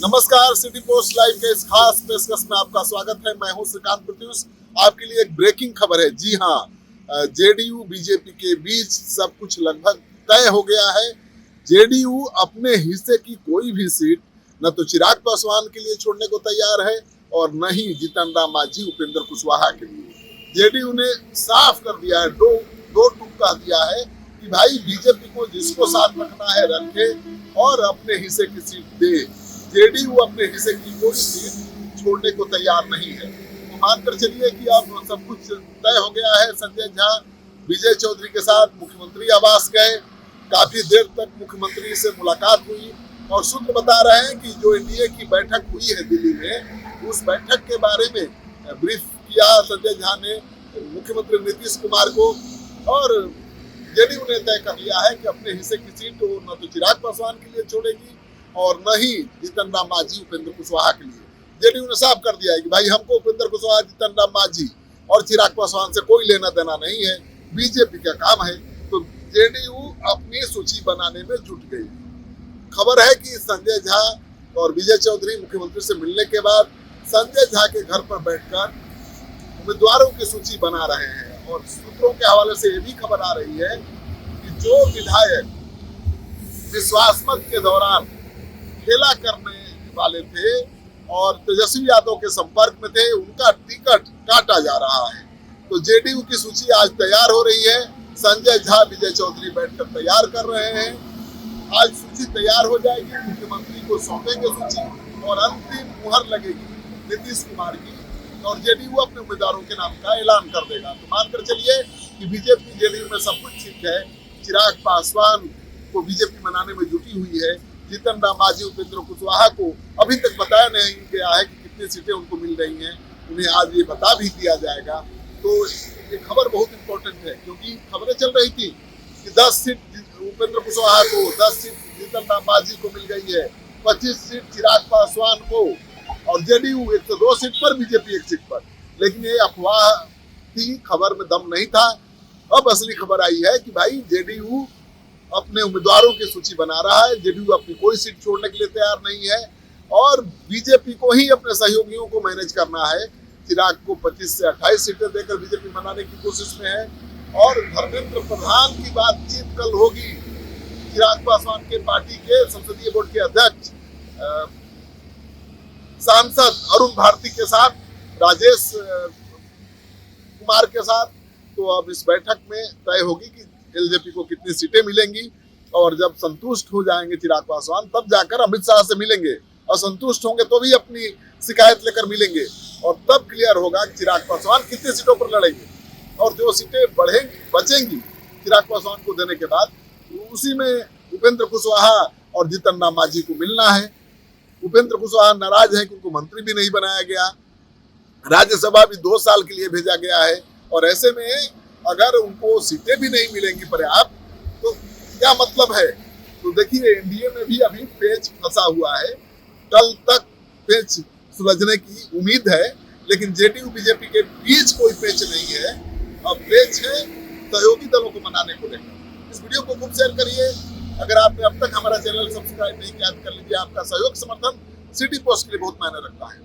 नमस्कार, city post live के इस खास पेशकश में आपका स्वागत है। मैं हूं श्रीकांत प्रत्युष। आपके लिए एक ब्रेकिंग खबर है। जी हां, जेडीयू बीजेपी के बीच सब कुछ लगभग तय हो गया है। जेडीयू अपने हिस्से की कोई भी सीट न तो चिराग पासवान के लिए छोड़ने को तैयार है और न ही जीतन राम मांझी उपेंद्र कुशवाहा के लिए। जेडीयू ने साफ कर दिया है, दो टूक कह दिया है कि भाई बीजेपी को जिसको साथ रखना है रखे और अपने हिस्से की सीट दे। जेडीयू अपने हिस्से की कोई सीट छोड़ने को तैयार नहीं है। तो मानकर चलिए कि अब सब कुछ तय हो गया है। संजय झा विजय चौधरी के साथ मुख्यमंत्री आवास गए, काफी देर तक मुख्यमंत्री से मुलाकात हुई और सूत्र बता रहे हैं कि जो एनडीए की बैठक हुई है दिल्ली में, उस बैठक के बारे में ब्रीफ किया संजय झा ने मुख्यमंत्री नीतीश कुमार को और जेडीयू ने तय कर लिया है कि अपने हिस्से की सीट वो न तो चिराग पासवान के लिए छोड़ेगी और न ही जीतन राम मांझी उपेंद्र कुशवाहा के लिए। जेडीयू ने साफ कर दिया है कि भाई हमको उपेंद्र कुशवाहा, जीतन राम मांझी और चिराग पासवान से कोई लेना देना नहीं है, बीजेपी का काम है। तो जेडीयू अपनी सूची बनाने में जुट गई। खबर है कि संजय झा और विजय चौधरी मुख्यमंत्री से मिलने के बाद संजय झा के घर पर बैठकर उम्मीदवारों की सूची बना रहे हैं। और सूत्रों के हवाले से ये भी खबर आ रही है कि जो विधायक विश्वास मत के दौरान खेला करने वाले थे और तेजस्वी यादव के संपर्क में थे, उनका टिकट काटा जा रहा है। तो जेडीयू की सूची आज तैयार हो रही है। संजय झा विजय चौधरी बैठकर तैयार कर रहे हैं। आज सूची तैयार हो जाएगी, मुख्यमंत्री को सौंपेंगे सूची और अंतिम मुहर लगेगी नीतीश कुमार की और जेडीयू अपने उम्मीदवारों के नाम का ऐलान कर देगा। तो मानकर चलिए कि बीजेपी जेडीयू में सब कुछ ठीक है। चिराग पासवान को बीजेपी मनाने में जुटी हुई है। जीतन राम मांझी उपेंद्र कुशवाहा को अभी तक बताया नहीं गया है कि कितनी सीटें उनको मिल रही हैं, उन्हें आज ये बता भी दिया जाएगा। तो ये खबर बहुत इंपॉर्टेंट है क्योंकि खबरें चल रही थी कि 10 सीट उपेंद्र कुशवाहा को, 10 सीट जीतन राम मांझी को मिल गई है, 25 सीट चिराग पासवान को और जेडीयू 102 सीट पर, बीजेपी 1 सीट पर। लेकिन ये अफवाह थी, खबर में दम नहीं था। अब असली खबर आई है कि भाई जेडीयू अपने उम्मीदवारों की सूची बना रहा है। जेडीयू अपनी कोई सीट छोड़ने के लिए तैयार नहीं है और बीजेपी को ही अपने सहयोगियों को मैनेज करना है। चिराग को 25 से 28 सीटें देकर बीजेपी बनाने की कोशिश में है और धर्मेंद्र प्रधान की बातचीत कल होगी चिराग पासवान के पार्टी के संसदीय बोर्ड के अध्यक्ष सांसद अरुण भारती के साथ, राजेश कुमार के साथ। तो अब इस बैठक में तय होगी कि एलजेपी को कितनी सीटें मिलेंगी और जब संतुष्ट हो जाएंगे चिराग पासवान तब जाकर अमित शाह से मिलेंगे और संतुष्ट होंगे तो भी अपनी शिकायत लेकर मिलेंगे और तब क्लियर होगा कि चिराग पासवान कितनी सीटों पर लड़ेंगे और जो सीटें बचेंगी चिराग पासवान को देने के बाद, उसी में उपेंद्र कुशवाहा और जीतन राम मांझी को मिलना है। उपेंद्र कुशवाहा नाराज है कि उनको मंत्री भी नहीं बनाया गया, राज्यसभा भी 2 साल के लिए भेजा गया है और ऐसे में अगर उनको सीटें भी नहीं मिलेंगी पर्याप्त तो क्या मतलब है। तो देखिए, एनडीए में भी अभी पेच फंसा हुआ है। कल तक पेच सुलझने की उम्मीद है, लेकिन जेडीयू बीजेपी के बीच कोई पेच नहीं है। अब पेच है सहयोगी दलों को मनाने को लेकर। इस वीडियो को खूब शेयर करिए। अगर आपने अब तक हमारा चैनल सब्सक्राइब नहीं किया तो कर लीजिए। आपका सहयोग समर्थन सिटी पोस्ट के लिए बहुत मायने रखता है।